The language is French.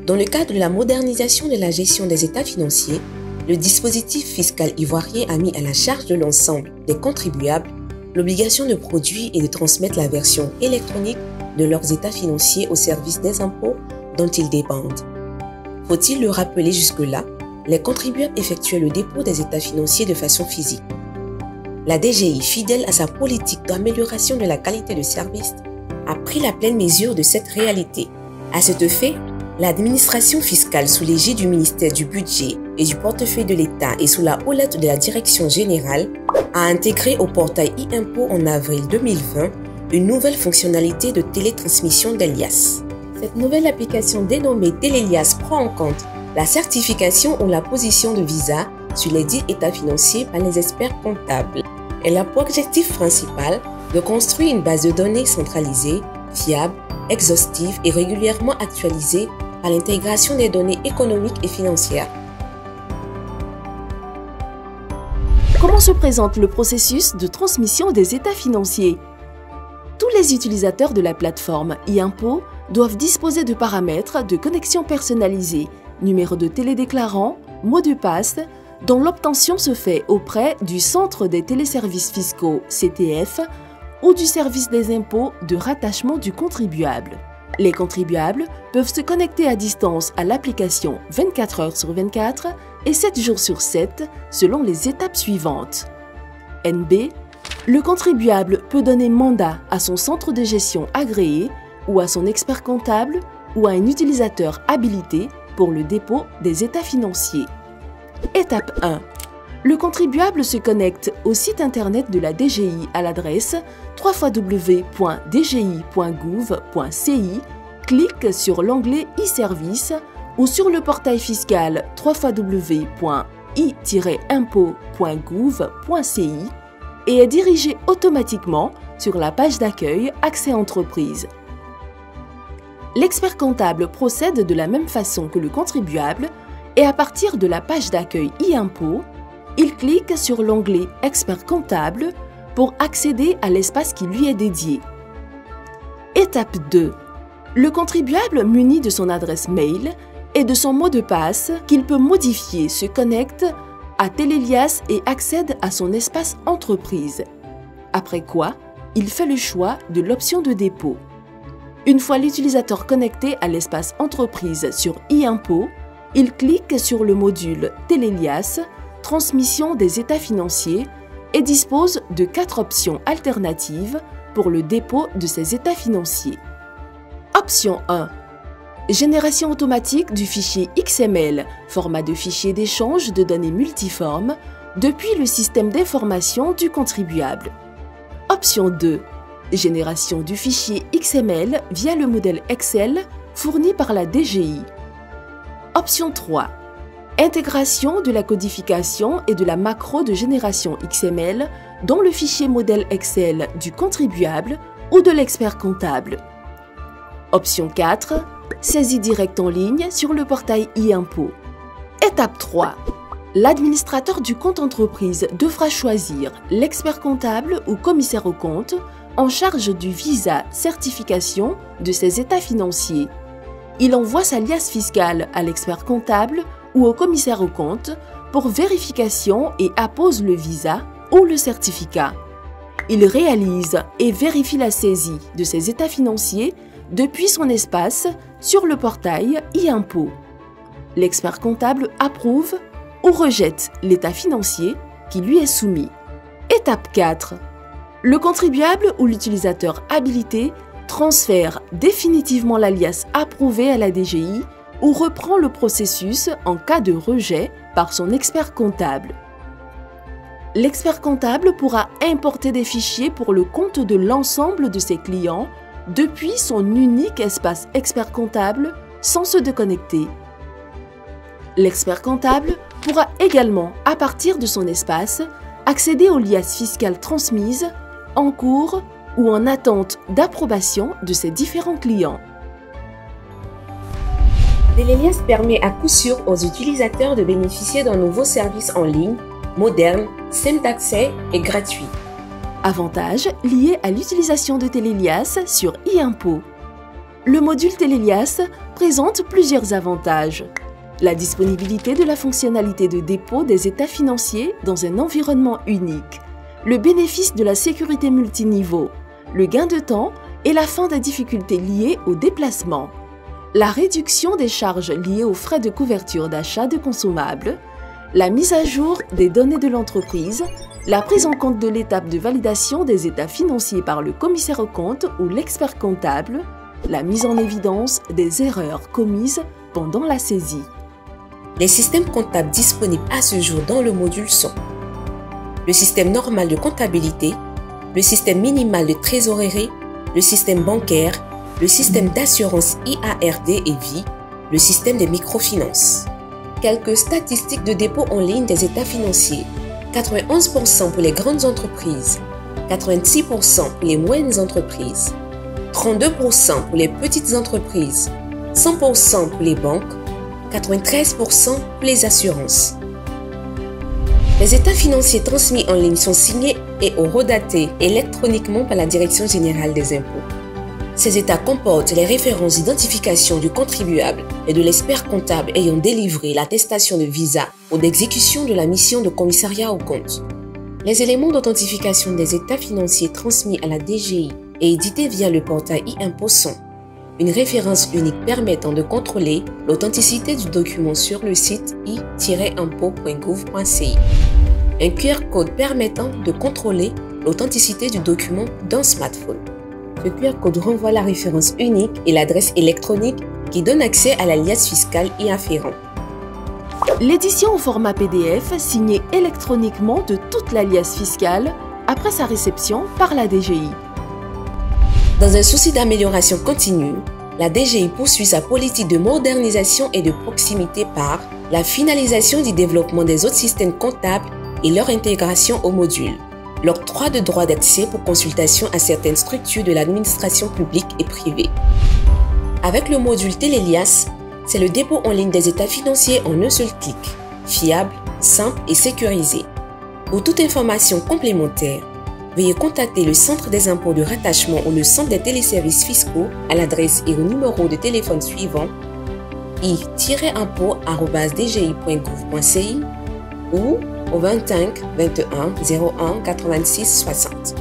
Dans le cadre de la modernisation de la gestion des états financiers, le dispositif fiscal ivoirien a mis à la charge de l'ensemble des contribuables l'obligation de produire et de transmettre la version électronique de leurs états financiers au service des impôts dont ils dépendent. Faut-il le rappeler jusque-là, les contribuables effectuaient le dépôt des états financiers de façon physique. La DGI, fidèle à sa politique d'amélioration de la qualité de service, a pris la pleine mesure de cette réalité. À cet effet, l'administration fiscale sous l'égide du ministère du Budget et du portefeuille de l'État et sous la houlette de la Direction générale a intégré au portail e-impôt en avril 2020 une nouvelle fonctionnalité de télétransmission d'Elias. Cette nouvelle application dénommée Télélias prend en compte la certification ou la position de visa sur les dits états financiers par les experts comptables. Elle a pour objectif principal de construire une base de données centralisée, fiable, exhaustive et régulièrement actualisée par l'intégration des données économiques et financières. Comment se présente le processus de transmission des états financiers? Tous les utilisateurs de la plateforme e-impôt doivent disposer de paramètres de connexion personnalisés, numéro de télédéclarant, mot de passe, dont l'obtention se fait auprès du Centre des téléservices fiscaux CTF ou du service des impôts de rattachement du contribuable. Les contribuables peuvent se connecter à distance à l'application 24 heures sur 24 et 7 jours sur 7 selon les étapes suivantes. NB. Le contribuable peut donner mandat à son centre de gestion agréé ou à son expert comptable ou à un utilisateur habilité pour le dépôt des états financiers. Étape 1. Le contribuable se connecte au site internet de la DGI à l'adresse www.dgi.gouv.ci, clique sur l'onglet e-service ou sur le portail fiscal www.i-impôt.gouv.ci et est dirigé automatiquement sur la page d'accueil Accès entreprise. L'expert comptable procède de la même façon que le contribuable et à partir de la page d'accueil e-impôt, il clique sur l'onglet Expert comptable pour accéder à l'espace qui lui est dédié. Étape 2. Le contribuable muni de son adresse mail et de son mot de passe qu'il peut modifier se connecte à Télélias et accède à son espace entreprise. Après quoi, il fait le choix de l'option de dépôt. Une fois l'utilisateur connecté à l'espace entreprise sur e-impôt, il clique sur le module Télélias, transmission des états financiers et dispose de 4 options alternatives pour le dépôt de ses états financiers. Option 1. Génération automatique du fichier XML, format de fichier d'échange de données multiformes, depuis le système d'information du contribuable. Option 2. Génération du fichier XML via le modèle Excel fourni par la DGI. Option 3. Intégration de la codification et de la macro de génération XML dans le fichier modèle Excel du contribuable ou de l'expert comptable. Option 4. Saisie directe en ligne sur le portail e-impôt. Étape 3. L'administrateur du compte entreprise devra choisir l'expert comptable ou commissaire aux comptes en charge du visa certification de ses états financiers. Il envoie sa liasse fiscale à l'expert comptable ou au commissaire aux comptes pour vérification et appose le visa ou le certificat. Il réalise et vérifie la saisie de ses états financiers depuis son espace sur le portail e-impôt. L'expert comptable approuve ou rejette l'état financier qui lui est soumis. Étape 4. Le contribuable ou l'utilisateur habilité transfère définitivement l'alias approuvé à la DGI ou reprend le processus en cas de rejet par son expert comptable. L'expert comptable pourra importer des fichiers pour le compte de l'ensemble de ses clients depuis son unique espace expert comptable sans se déconnecter. L'expert comptable pourra également, à partir de son espace, accéder aux liasses fiscales transmises, en cours ou en attente d'approbation de ses différents clients. Télélias permet à coup sûr aux utilisateurs de bénéficier d'un nouveau service en ligne, moderne, simple d'accès et gratuit. Avantages liés à l'utilisation de Télélias sur e-impôt. Le module Télélias présente plusieurs avantages. La disponibilité de la fonctionnalité de dépôt des états financiers dans un environnement unique, le bénéfice de la sécurité multiniveau, le gain de temps et la fin des difficultés liées au déplacement, la réduction des charges liées aux frais de couverture d'achat de consommables, la mise à jour des données de l'entreprise, la prise en compte de l'étape de validation des états financiers par le commissaire aux comptes ou l'expert comptable, la mise en évidence des erreurs commises pendant la saisie. Les systèmes comptables disponibles à ce jour dans le module sont le système normal de comptabilité, le système minimal de trésorerie, le système bancaire, le système d'assurance IARD et vie, le système des microfinances. Quelques statistiques de dépôt en ligne des états financiers. 91% pour les grandes entreprises, 86% pour les moyennes entreprises, 32% pour les petites entreprises, 100% pour les banques, 93% pour les assurances. Les états financiers transmis en ligne sont signés et redatés électroniquement par la Direction générale des impôts. Ces états comportent les références d'identification du contribuable et de l'expert comptable ayant délivré l'attestation de visa ou d'exécution de la mission de commissariat aux comptes. Les éléments d'authentification des états financiers transmis à la DGI et édités via le portail e-impôts sont une référence unique permettant de contrôler l'authenticité du document sur le site i-impôts.gouv.ci, un QR code permettant de contrôler l'authenticité du document d'un smartphone. Ce QR code renvoie la référence unique et l'adresse électronique qui donne accès à l'alias fiscal y afférent. L'édition au format PDF signée électroniquement de toute l'alias fiscale après sa réception par la DGI. Dans un souci d'amélioration continue, la DGI poursuit sa politique de modernisation et de proximité par la finalisation du développement des autres systèmes comptables et leur intégration au module, l'octroi de droits d'accès pour consultation à certaines structures de l'administration publique et privée. Avec le module Télélias, c'est le dépôt en ligne des états financiers en un seul clic, fiable, simple et sécurisé. Pour toute information complémentaire, veuillez contacter le Centre des impôts de rattachement ou le Centre des téléservices fiscaux à l'adresse et au numéro de téléphone suivant i-impôts@dgi.gouv.ci ou au 25 21 01 86 60.